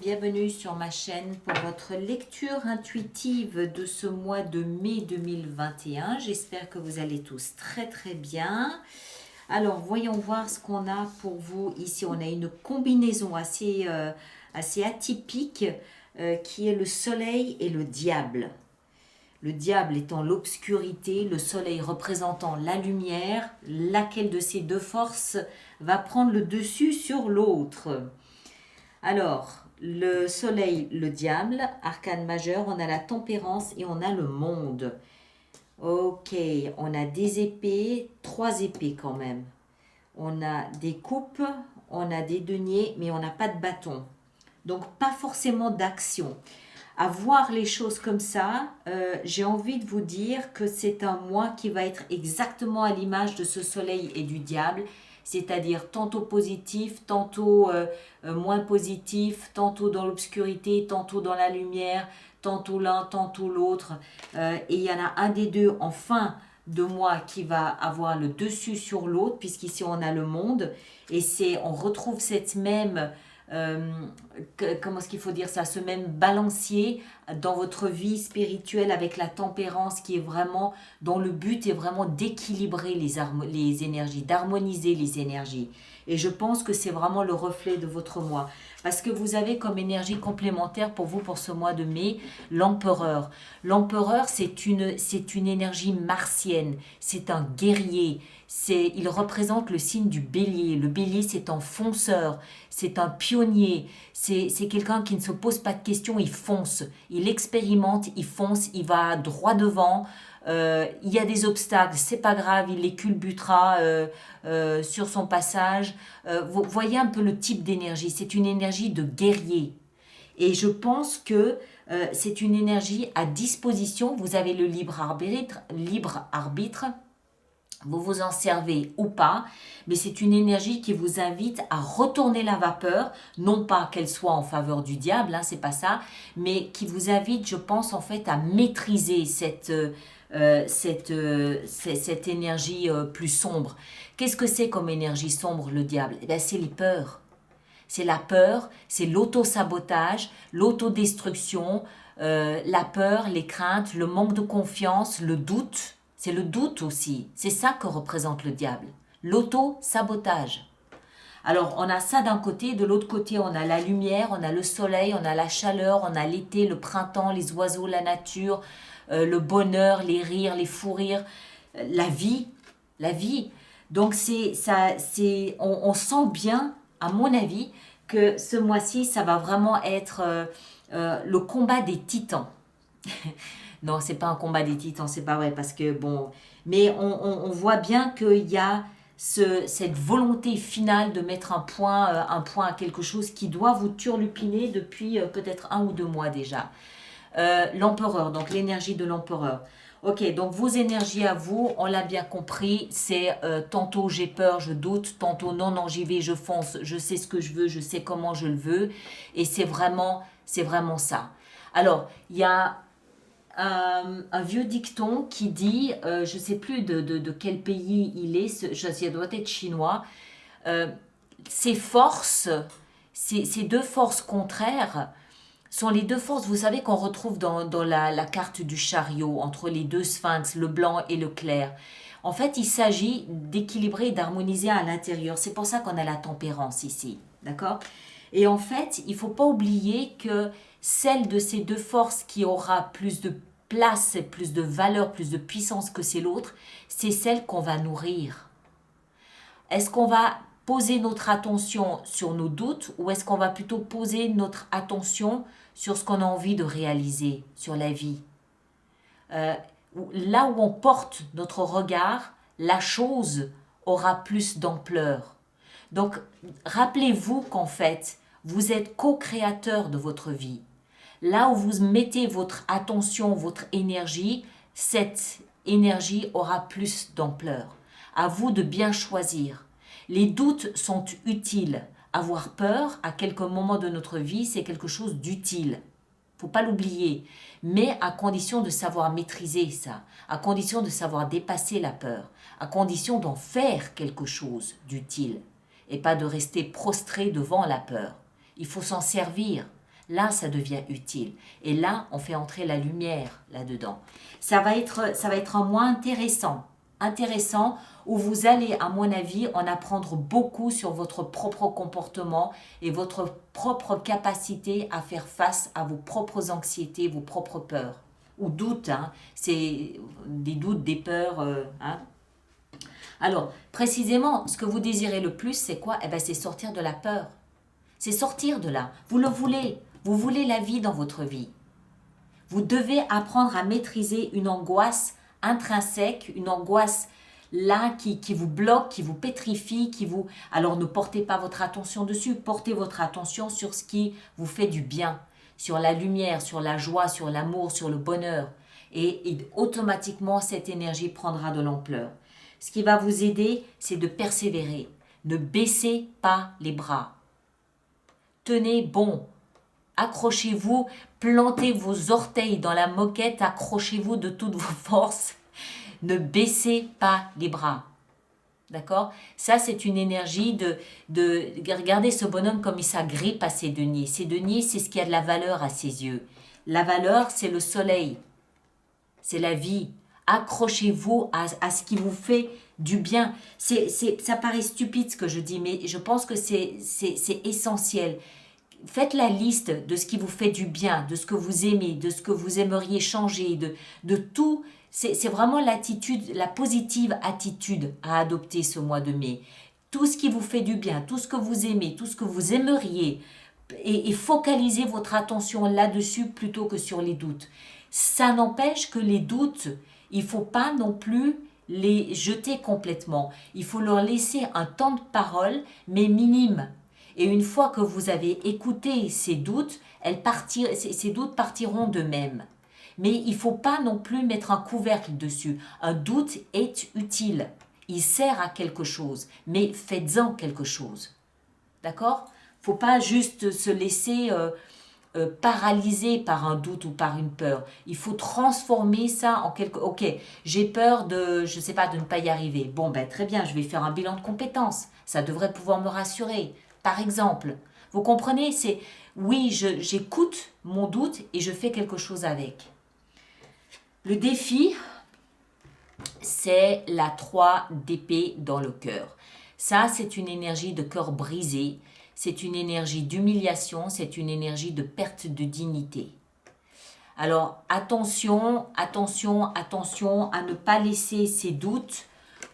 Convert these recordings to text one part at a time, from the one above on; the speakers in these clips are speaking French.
bienvenue sur ma chaîne pour votre lecture intuitive de ce mois de mai 2021. J'espère que vous allez tous très bien. Alors, voyons voir ce qu'on a pour vous. Ici, on a une combinaison assez atypique qui est le soleil et le diable. Le diable étant l'obscurité, le soleil représentant la lumière, laquelle de ces deux forces va prendre le dessus sur l'autre. Alors, le soleil, le diable, arcane majeur, on a la tempérance et on a le monde. Ok, on a des épées, 3 épées quand même. On a des coupes, on a des deniers, mais on n'a pas de bâton. Donc, pas forcément d'action. À voir les choses comme ça, j'ai envie de vous dire que c'est un mois qui va être exactement à l'image de ce soleil et du diable, c'est-à-dire tantôt positif, tantôt moins positif, tantôt dans l'obscurité, tantôt dans la lumière, tantôt l'un, tantôt l'autre. Et il y en a un des deux en fin de mois qui va avoir le dessus sur l'autre, puisqu'ici on a le monde, et on retrouve cette même... comment est-ce qu'il faut dire ça, ce même balancier dans votre vie spirituelle avec la tempérance qui est vraiment, dont le but est vraiment d'équilibrer les énergies, d'harmoniser les énergies. Et je pense que c'est vraiment le reflet de votre mois. Parce que vous avez comme énergie complémentaire pour vous, pour ce mois de mai, l'empereur. L'empereur, c'est une énergie martienne, c'est un guerrier, il représente le signe du bélier. Le bélier, c'est un fonceur, c'est un pionnier, c'est quelqu'un qui ne se pose pas de questions, il fonce, il expérimente, il fonce, il va droit devant. Il y a des obstacles, c'est pas grave, il les culbutera sur son passage. Vous voyez un peu le type d'énergie, c'est une énergie de guerrier. Et je pense que c'est une énergie à disposition, vous avez le libre arbitre, vous vous en servez ou pas, mais c'est une énergie qui vous invite à retourner la vapeur, non pas qu'elle soit en faveur du diable, hein, c'est pas ça, mais qui vous invite, je pense, en fait, à maîtriser cette énergie plus sombre. Qu'est-ce que c'est comme énergie sombre, le diable? Eh bien, c'est les peurs. C'est la peur, c'est l'auto-sabotage, l'autodestruction, la peur, les craintes, le manque de confiance, le doute. C'est le doute aussi. C'est ça que représente le diable. L'auto-sabotage. Alors, on a ça d'un côté, de l'autre côté, on a la lumière, on a le soleil, on a la chaleur, on a l'été, le printemps, les oiseaux, la nature, le bonheur, les rires, les fous rires, la vie. La vie. Donc, on sent bien, à mon avis, que ce mois-ci, ça va vraiment être le combat des titans. Non, c'est pas un combat des titans, c'est pas vrai, parce que bon... Mais on voit bien qu'il y a cette volonté finale de mettre un point à quelque chose qui doit vous turlupiner depuis peut-être 1 ou 2 mois déjà. L'empereur, donc l'énergie de l'empereur. Ok, donc vos énergies à vous, on l'a bien compris, c'est tantôt j'ai peur, je doute, tantôt non, non, j'y vais, je fonce, je sais ce que je veux, je sais comment je le veux, et c'est vraiment ça. Alors, il y a un vieux dicton qui dit, je ne sais plus de quel pays il est, ça doit être chinois, ces forces, ces deux forces contraires sont les deux forces, vous savez, qu'on retrouve dans la carte du chariot, entre les deux sphinx, le blanc et le clair. En fait, il s'agit d'équilibrer et d'harmoniser à l'intérieur. C'est pour ça qu'on a la tempérance ici, d'accord? Et en fait, il ne faut pas oublier que celle de ces deux forces qui aura plus de place, plus de valeur, plus de puissance que c'est l'autre, c'est celle qu'on va nourrir. Est-ce qu'on va poser notre attention sur nos doutes ou est-ce qu'on va plutôt poser notre attention sur ce qu'on a envie de réaliser, sur la vie? Là où on porte notre regard, la chose aura plus d'ampleur. Donc, rappelez-vous qu'en fait, vous êtes co-créateur de votre vie. Là où vous mettez votre attention, votre énergie, cette énergie aura plus d'ampleur. À vous de bien choisir. Les doutes sont utiles. Avoir peur, à quelques moments de notre vie, c'est quelque chose d'utile. Faut pas l'oublier. Mais à condition de savoir maîtriser ça, à condition de savoir dépasser la peur, à condition d'en faire quelque chose d'utile et pas de rester prostré devant la peur. Il faut s'en servir. là, ça devient utile. Et là, on fait entrer la lumière là-dedans. Ça va être un mois intéressant, où vous allez, à mon avis, en apprendre beaucoup sur votre propre comportement et votre propre capacité à faire face à vos propres anxiétés, vos propres peurs ou doutes. Hein. C'est des doutes, des peurs. Hein. Alors, précisément, ce que vous désirez le plus, c'est quoi? Eh bien, c'est sortir de la peur. C'est sortir de là. Vous le voulez. Vous voulez la vie dans votre vie. Vous devez apprendre à maîtriser une angoisse intrinsèque, une angoisse là qui vous bloque, qui vous pétrifie, qui vous... Alors ne portez pas votre attention dessus, portez votre attention sur ce qui vous fait du bien, sur la lumière, sur la joie, sur l'amour, sur le bonheur. Et automatiquement, cette énergie prendra de l'ampleur. Ce qui va vous aider, c'est de persévérer. Ne baissez pas les bras. Tenez bon. Accrochez-vous, plantez vos orteils dans la moquette, accrochez-vous de toutes vos forces. Ne baissez pas les bras. D'accord? Ça, c'est une énergie de... Regardez ce bonhomme comme il s'agrippe à ses deniers. Ses deniers, c'est ce qui a de la valeur à ses yeux. La valeur, c'est le soleil. C'est la vie. Accrochez-vous à ce qui vous fait du bien. Ça paraît stupide ce que je dis, mais je pense que c'est essentiel. Faites la liste de ce qui vous fait du bien, de ce que vous aimez, de ce que vous aimeriez changer, de tout. C'est vraiment l'attitude, la positive attitude à adopter ce mois de mai. Tout ce qui vous fait du bien, tout ce que vous aimez, tout ce que vous aimeriez. Et focalisez votre attention là-dessus plutôt que sur les doutes. Ça n'empêche que les doutes, il ne faut pas non plus les jeter complètement. Il faut leur laisser un temps de parole, mais minime. Et une fois que vous avez écouté ces doutes, ces doutes partiront d'eux-mêmes. Mais il ne faut pas non plus mettre un couvercle dessus. Un doute est utile. Il sert à quelque chose, mais faites-en quelque chose. D'accord? Il ne faut pas juste se laisser paralysé par un doute ou par une peur. Il faut transformer ça en quelque... Ok, j'ai peur de, je sais pas, de ne pas y arriver. Bon, ben très bien, je vais faire un bilan de compétences. Ça devrait pouvoir me rassurer. Par exemple, vous comprenez, c'est... Oui, j'écoute mon doute et je fais quelque chose avec. Le défi, c'est la 3 d'épée dans le cœur. Ça, c'est une énergie de cœur brisé. C'est une énergie d'humiliation, c'est une énergie de perte de dignité. Alors attention, attention, attention à ne pas laisser ces doutes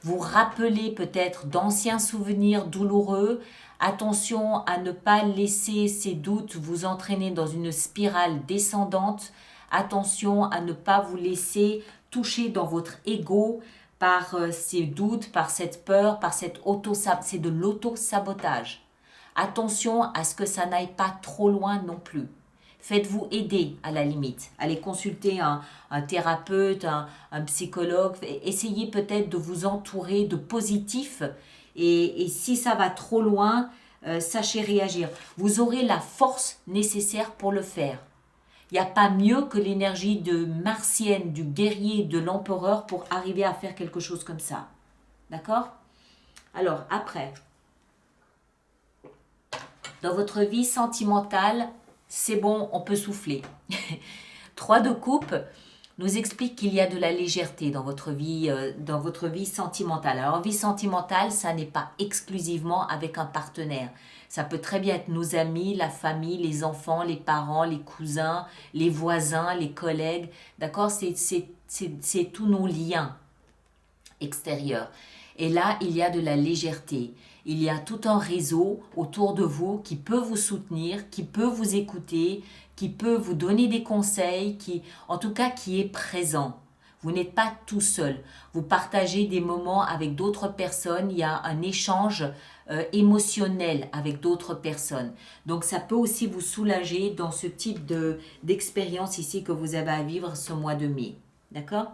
vous rappeler peut-être d'anciens souvenirs douloureux. Attention à ne pas laisser ces doutes vous entraîner dans une spirale descendante. Attention à ne pas vous laisser toucher dans votre ego par ces doutes, par cette peur, par cette c'est de l'auto-sabotage. Attention à ce que ça n'aille pas trop loin non plus. Faites-vous aider à la limite. Allez consulter un thérapeute, un psychologue. Essayez peut-être de vous entourer de positifs. Et si ça va trop loin, sachez réagir. Vous aurez la force nécessaire pour le faire. Il n'y a pas mieux que l'énergie de martienne, du guerrier, de l'empereur pour arriver à faire quelque chose comme ça. D'accord? Alors, après... Dans votre vie sentimentale, c'est bon, on peut souffler. 3 de coupe nous explique qu'il y a de la légèreté dans votre vie sentimentale. Alors, vie sentimentale, ça n'est pas exclusivement avec un partenaire. Ça peut très bien être nos amis, la famille, les enfants, les parents, les cousins, les voisins, les collègues. D'accord? C'est tous nos liens extérieurs. Et là, il y a de la légèreté. Il y a tout un réseau autour de vous qui peut vous soutenir, qui peut vous écouter, qui peut vous donner des conseils, en tout cas qui est présent. Vous n'êtes pas tout seul. Vous partagez des moments avec d'autres personnes. Il y a un échange émotionnel avec d'autres personnes. Donc ça peut aussi vous soulager dans ce type d'expérience ici que vous avez à vivre ce mois de mai. D'accord ?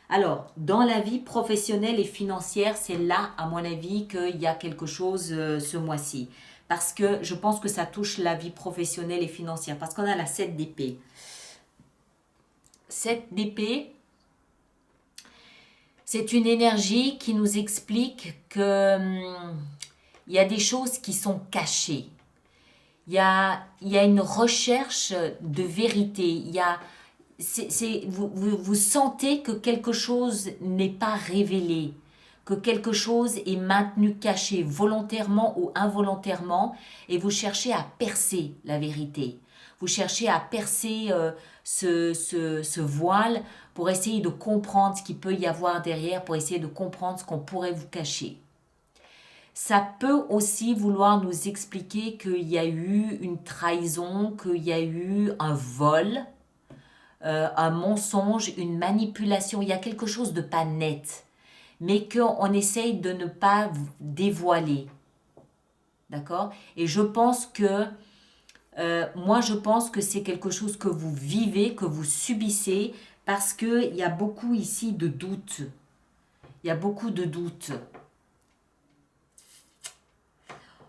Alors, dans la vie professionnelle et financière, c'est là, à mon avis, qu'il y a quelque chose ce mois-ci. Parce que je pense que ça touche la vie professionnelle et financière. Parce qu'on a la 7 d'épée. 7 d'épée, c'est une énergie qui nous explique qu'il y a des choses qui sont cachées. il y a une recherche de vérité. Vous sentez que quelque chose n'est pas révélé, que quelque chose est maintenu caché volontairement ou involontairement, et vous cherchez à percer la vérité. Vous cherchez à percer ce voile pour essayer de comprendre ce qu'il peut y avoir derrière, pour essayer de comprendre ce qu'on pourrait vous cacher. Ça peut aussi vouloir nous expliquer qu'il y a eu une trahison, qu'il y a eu un vol, un mensonge, une manipulation. Il y a quelque chose de pas net, mais qu'on essaye de ne pas dévoiler. D'accord? Et je pense que, moi je pense que c'est quelque chose que vous vivez, que vous subissez, parce qu'il y a beaucoup ici de doutes. Il y a beaucoup de doutes.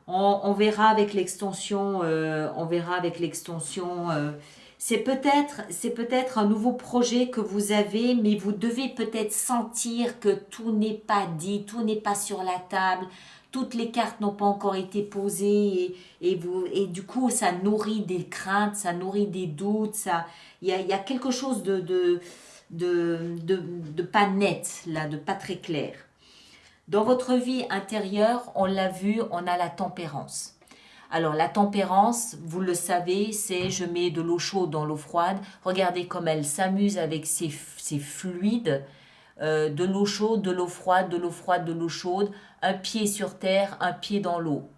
On verra avec l'extension, c'est peut-être un nouveau projet que vous avez, mais vous devez peut-être sentir que tout n'est pas dit, tout n'est pas sur la table, toutes les cartes n'ont pas encore été posées et du coup ça nourrit des craintes, ça nourrit des doutes, il y a quelque chose de pas net là, de pas très clair. Dans votre vie intérieure, on l'a vu, on a la tempérance. Alors la tempérance, vous le savez, c'est je mets de l'eau chaude dans l'eau froide. Regardez comme elle s'amuse avec ses fluides, de l'eau chaude, de l'eau froide, de l'eau froide, de l'eau chaude, un pied sur terre, un pied dans l'eau.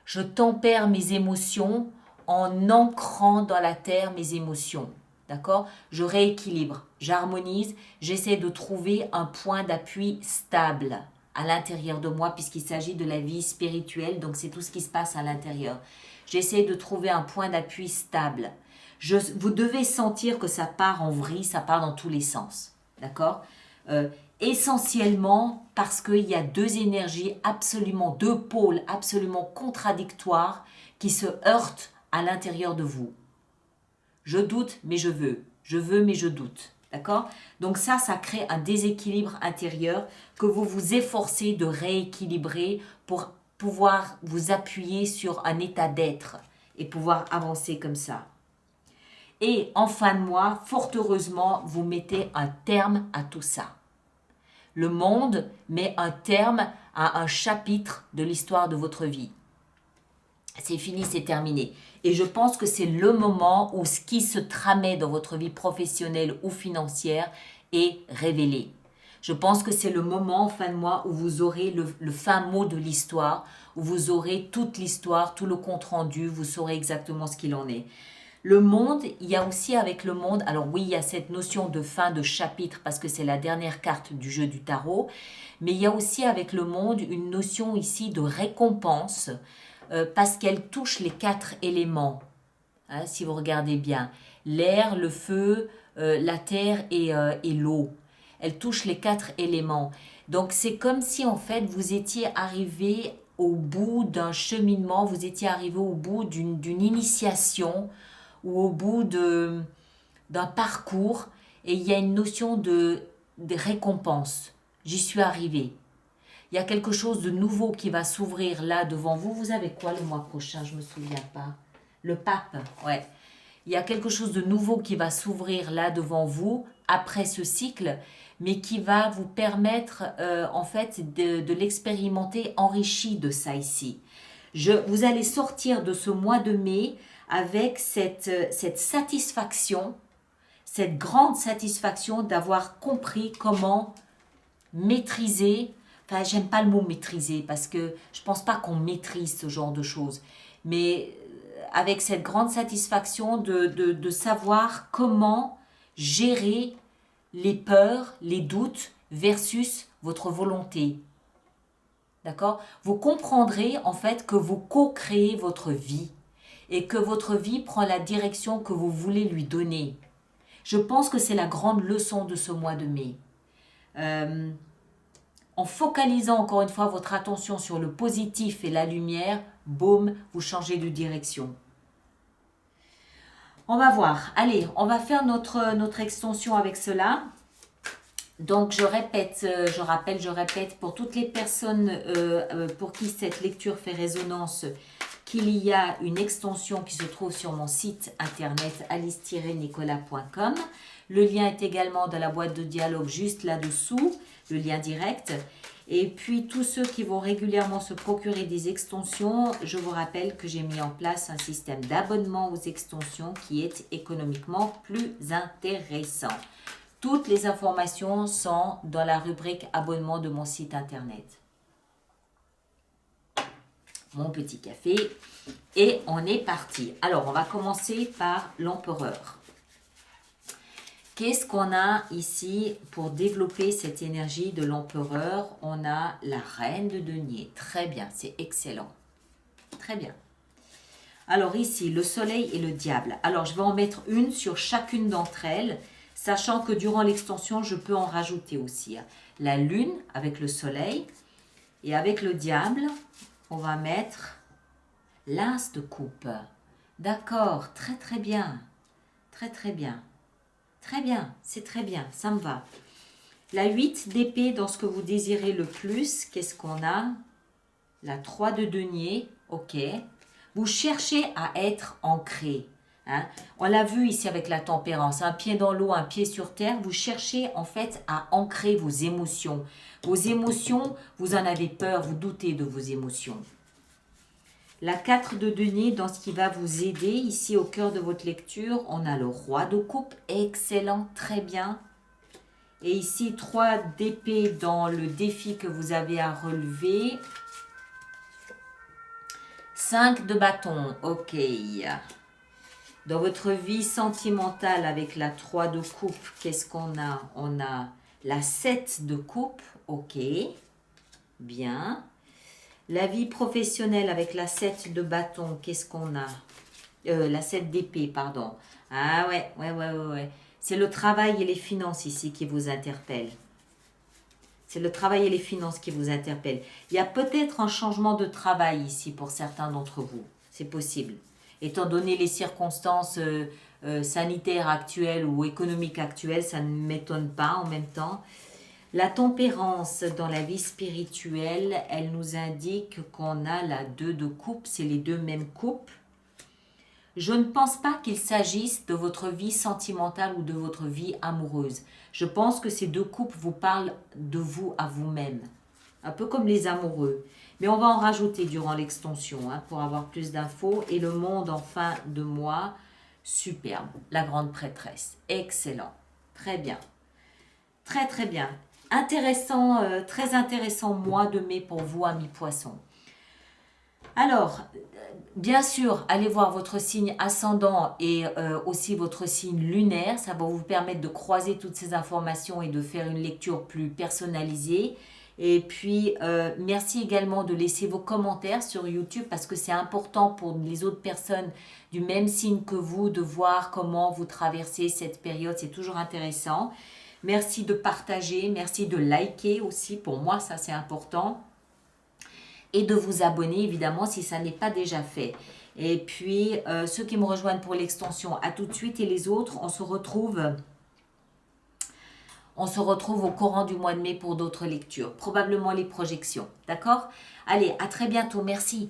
Je tempère mes émotions en ancrant dans la terre mes émotions. D'accord? Je rééquilibre, j'harmonise, j'essaie de trouver un point d'appui stable à l'intérieur de moi puisqu'il s'agit de la vie spirituelle, donc c'est tout ce qui se passe à l'intérieur. J'essaie de trouver un point d'appui stable. Vous devez sentir que ça part en vrille, ça part dans tous les sens. D'accord? Essentiellement parce qu'il y a deux énergies absolument, deux pôles absolument contradictoires qui se heurtent à l'intérieur de vous. Je doute, mais je veux. Je veux, mais je doute. D'accord? Donc ça crée un déséquilibre intérieur que vous vous efforcez de rééquilibrer pour pouvoir vous appuyer sur un état d'être et pouvoir avancer comme ça. Et en fin de mois, fort heureusement, vous mettez un terme à tout ça. Le monde met un terme à un chapitre de l'histoire de votre vie. C'est fini, c'est terminé. Et je pense que c'est le moment où ce qui se tramait dans votre vie professionnelle ou financière est révélé. Je pense que c'est le moment en fin de mois où vous aurez le fin mot de l'histoire, où vous aurez toute l'histoire, tout le compte-rendu, vous saurez exactement ce qu'il en est. Le monde, il y a aussi avec le monde, alors oui, il y a cette notion de fin de chapitre parce que c'est la dernière carte du jeu du tarot, mais il y a aussi avec le monde une notion ici de récompense, parce qu'elle touche les 4 éléments, hein, si vous regardez bien, l'air, le feu, la terre et l'eau. Elle touche les 4 éléments. Donc c'est comme si en fait vous étiez arrivé au bout d'un cheminement, vous étiez arrivé au bout d'une initiation ou au bout d'un parcours et il y a une notion de récompense. J'y suis arrivé. Il y a quelque chose de nouveau qui va s'ouvrir là devant vous. Vous avez quoi le mois prochain? Je ne me souviens pas. Le pape, ouais. Il y a quelque chose de nouveau qui va s'ouvrir là devant vous après ce cycle, mais qui va vous permettre en fait de l'expérimenter enrichi de ça ici. Vous allez sortir de ce mois de mai avec cette satisfaction, cette grande satisfaction d'avoir compris comment maîtriser. Enfin, j'aime pas le mot maîtriser parce que je pense pas qu'on maîtrise ce genre de choses. Mais avec cette grande satisfaction de savoir comment gérer les peurs, les doutes versus votre volonté. D'accord? Vous comprendrez en fait que vous co-créez votre vie et que votre vie prend la direction que vous voulez lui donner. Je pense que c'est la grande leçon de ce mois de mai. En focalisant encore une fois votre attention sur le positif et la lumière, boum, vous changez de direction. On va voir. Allez, on va faire notre extension avec cela. Donc, je répète, je répète, pour toutes les personnes pour qui cette lecture fait résonance, qu'il y a une extension qui se trouve sur mon site internet alice-nicolas.com. Le lien est également dans la boîte de dialogue juste là-dessous, le lien direct. Et puis, tous ceux qui vont régulièrement se procurer des extensions, je vous rappelle que j'ai mis en place un système d'abonnement aux extensions qui est économiquement plus intéressant. Toutes les informations sont dans la rubrique abonnement de mon site internet. Mon petit café et on est parti. Alors, on va commencer par l'empereur. Qu'est-ce qu'on a ici pour développer cette énergie de l'empereur? On a la reine de denier. Très bien, c'est excellent. Très bien. Alors ici, le soleil et le diable. Alors, je vais en mettre une sur chacune d'entre elles, sachant que durant l'extension, je peux en rajouter aussi. La lune avec le soleil et avec le diable, on va mettre l'as de coupe. D'accord, très très bien. Très très bien. Très bien, c'est très bien, ça me va. La 8 d'épée dans ce que vous désirez le plus, qu'est-ce qu'on a? La 3 de denier, ok. Vous cherchez à être ancré. Hein? On l'a vu ici avec la tempérance, un pied dans l'eau, un pied sur terre. Vous cherchez en fait à ancrer vos émotions. Vos émotions, vous en avez peur, vous doutez de vos émotions. La 4 de denier, dans ce qui va vous aider, ici au cœur de votre lecture, on a le roi de coupe, excellent, très bien. Et ici, 3 d'épée dans le défi que vous avez à relever. 5 de bâton, ok. Dans votre vie sentimentale avec la 3 de coupe, qu'est-ce qu'on a? On a la 7 de coupe, ok, bien. La vie professionnelle avec la 7 de bâton, qu'est-ce qu'on a? La 7 d'épée, pardon. Ah ouais. C'est le travail et les finances ici qui vous interpellent. C'est le travail et les finances qui vous interpellent. Il y a peut-être un changement de travail ici pour certains d'entre vous. C'est possible. Étant donné les circonstances sanitaires actuelles ou économiques actuelles, ça ne m'étonne pas en même temps. La tempérance dans la vie spirituelle, elle nous indique qu'on a la 2 de coupe, c'est les deux mêmes coupes. Je ne pense pas qu'il s'agisse de votre vie sentimentale ou de votre vie amoureuse. Je pense que ces deux coupes vous parlent de vous à vous-même, un peu comme les amoureux. Mais on va en rajouter durant l'extension pour avoir plus d'infos. Et le monde en fin de mois, superbe. La grande prêtresse, excellent, très bien, très très bien. Intéressant, très intéressant mois de mai pour vous, amis poissons. Alors, bien sûr, allez voir votre signe ascendant et aussi votre signe lunaire. Ça va vous permettre de croiser toutes ces informations et de faire une lecture plus personnalisée. Et puis, merci également de laisser vos commentaires sur YouTube parce que c'est important pour les autres personnes du même signe que vous de voir comment vous traversez cette période. C'est toujours intéressant. Merci de partager, merci de liker aussi. Pour moi, ça c'est important. Et de vous abonner évidemment si ça n'est pas déjà fait. Et puis, ceux qui me rejoignent pour l'extension, à tout de suite. Et les autres, on se retrouve au courant du mois de mai pour d'autres lectures. Probablement les projections. D'accord? Allez, à très bientôt. Merci.